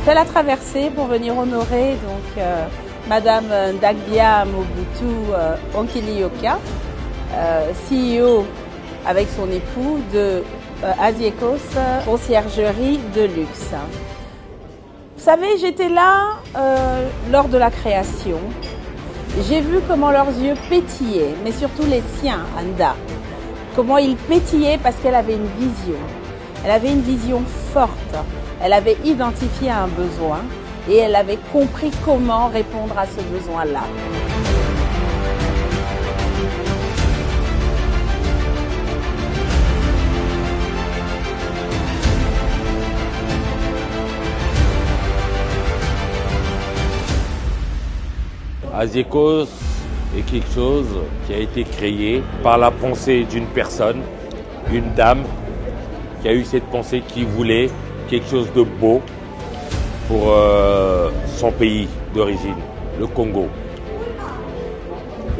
fait la traversée pour venir honorer Madame Ndagbia Mobutu Onkili-Yoka, CEO avec son époux de Aziekos Conciergerie de Luxe. Vous savez, j'étais là lors de la création. J'ai vu comment leurs yeux pétillaient, mais surtout les siens, Anda. Comment ils pétillaient parce qu'elle avait une vision. Elle avait une vision forte. Elle avait identifié un besoin et elle avait compris comment répondre à ce besoin-là. Aziekos est quelque chose qui a été créé par la pensée d'une personne, une dame qui a eu cette pensée qui voulait quelque chose de beau pour son pays d'origine, le Congo.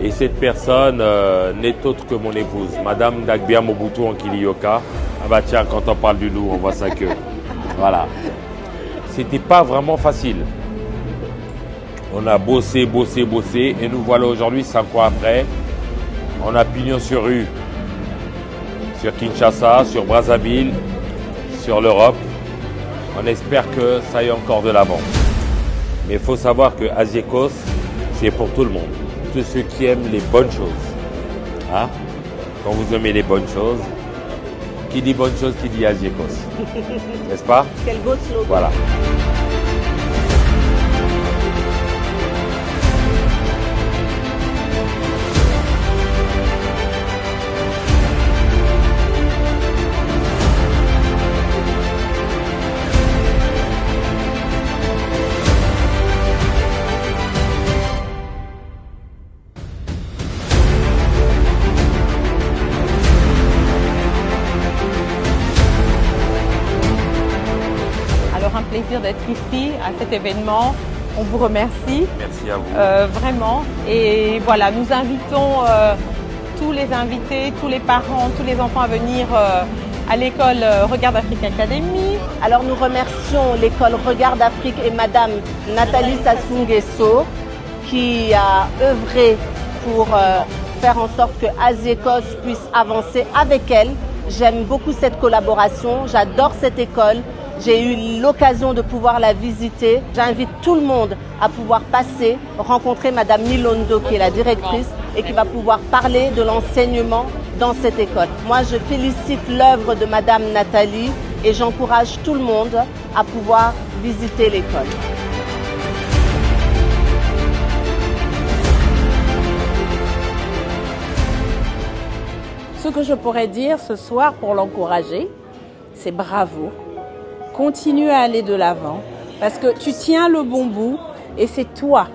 Et cette personne n'est autre que mon épouse, Madame Ndagbia Mobutu Onkili-Yoka. Ah bah tiens, quand on parle du loup, on voit sa queue. Voilà. C'était pas vraiment facile. On a bossé et nous voilà aujourd'hui 5 ans après. On a pignon sur rue, sur Kinshasa, sur Brazzaville, sur l'Europe. On espère que ça aille encore de l'avant. Mais il faut savoir que Aziekos, c'est pour tout le monde. Tous ceux qui aiment les bonnes choses. Hein? Quand vous aimez les bonnes choses, qui dit bonnes choses, qui dit Aziekos. N'est-ce pas? Quel beau slogan. Voilà. Un plaisir d'être ici à cet événement. On vous remercie. Merci à vous. Vraiment. Et voilà, nous invitons tous les invités, tous les parents, tous les enfants à venir à l'école Regard d'Afrique Academy. Alors nous remercions l'école Regard d'Afrique et Madame Nathalie Sassou Nguesso qui a œuvré pour faire en sorte que Aziekos puisse avancer avec elle. J'aime beaucoup cette collaboration, j'adore cette école. J'ai eu l'occasion de pouvoir la visiter. J'invite tout le monde à pouvoir passer, rencontrer Madame Milondo qui est la directrice et qui va pouvoir parler de l'enseignement dans cette école. Moi, je félicite l'œuvre de Madame Nathalie et j'encourage tout le monde à pouvoir visiter l'école. Ce que je pourrais dire ce soir pour l'encourager, c'est bravo. Continue à aller de l'avant parce que tu tiens le bon bout et c'est toi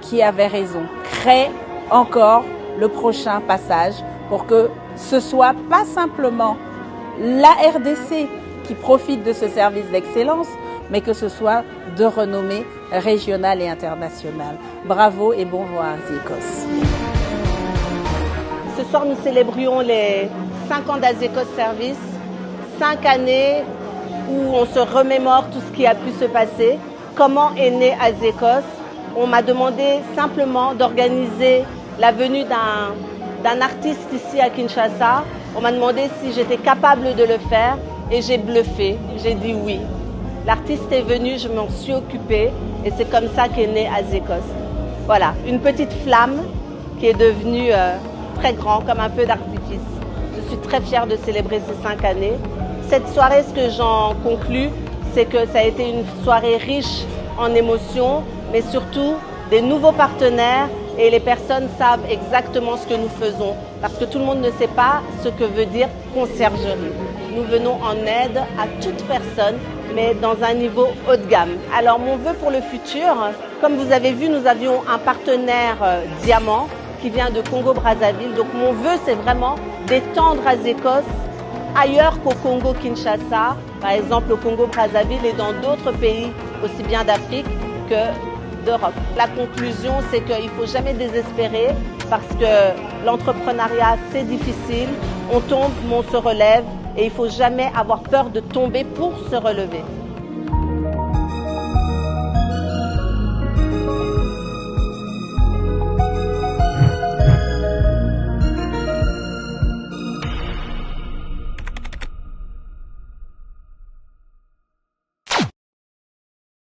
qui avais raison. Crée encore le prochain passage pour que ce soit pas simplement la RDC qui profite de ce service d'excellence, mais que ce soit de renommée régionale et internationale. Bravo et bon vent à Aziekos. Ce soir, nous célébrions les 5 ans d'Aziekos Service, 5 années où on se remémore tout ce qui a pu se passer. Comment est né Aziekos? On m'a demandé simplement d'organiser la venue d'un artiste ici à Kinshasa. On m'a demandé si j'étais capable de le faire et j'ai bluffé, j'ai dit oui. L'artiste est venu, je m'en suis occupée et c'est comme ça qu'est né Aziekos. Voilà, une petite flamme qui est devenue très grand, comme un feu d'artifice. Je suis très fière de célébrer ces 5 années. Cette soirée, ce que j'en conclus, c'est que ça a été une soirée riche en émotions, mais surtout des nouveaux partenaires et les personnes savent exactement ce que nous faisons parce que tout le monde ne sait pas ce que veut dire conciergerie. Nous venons en aide à toute personne, mais dans un niveau haut de gamme. Alors mon vœu pour le futur, comme vous avez vu, nous avions un partenaire diamant qui vient de Congo-Brazzaville. Donc mon vœu, c'est vraiment d'étendre Aziekos ailleurs qu'au Congo-Kinshasa, par exemple au Congo-Brazzaville et dans d'autres pays, aussi bien d'Afrique que d'Europe. La conclusion, c'est qu'il ne faut jamais désespérer parce que l'entrepreneuriat, c'est difficile. On tombe, mais on se relève et il ne faut jamais avoir peur de tomber pour se relever.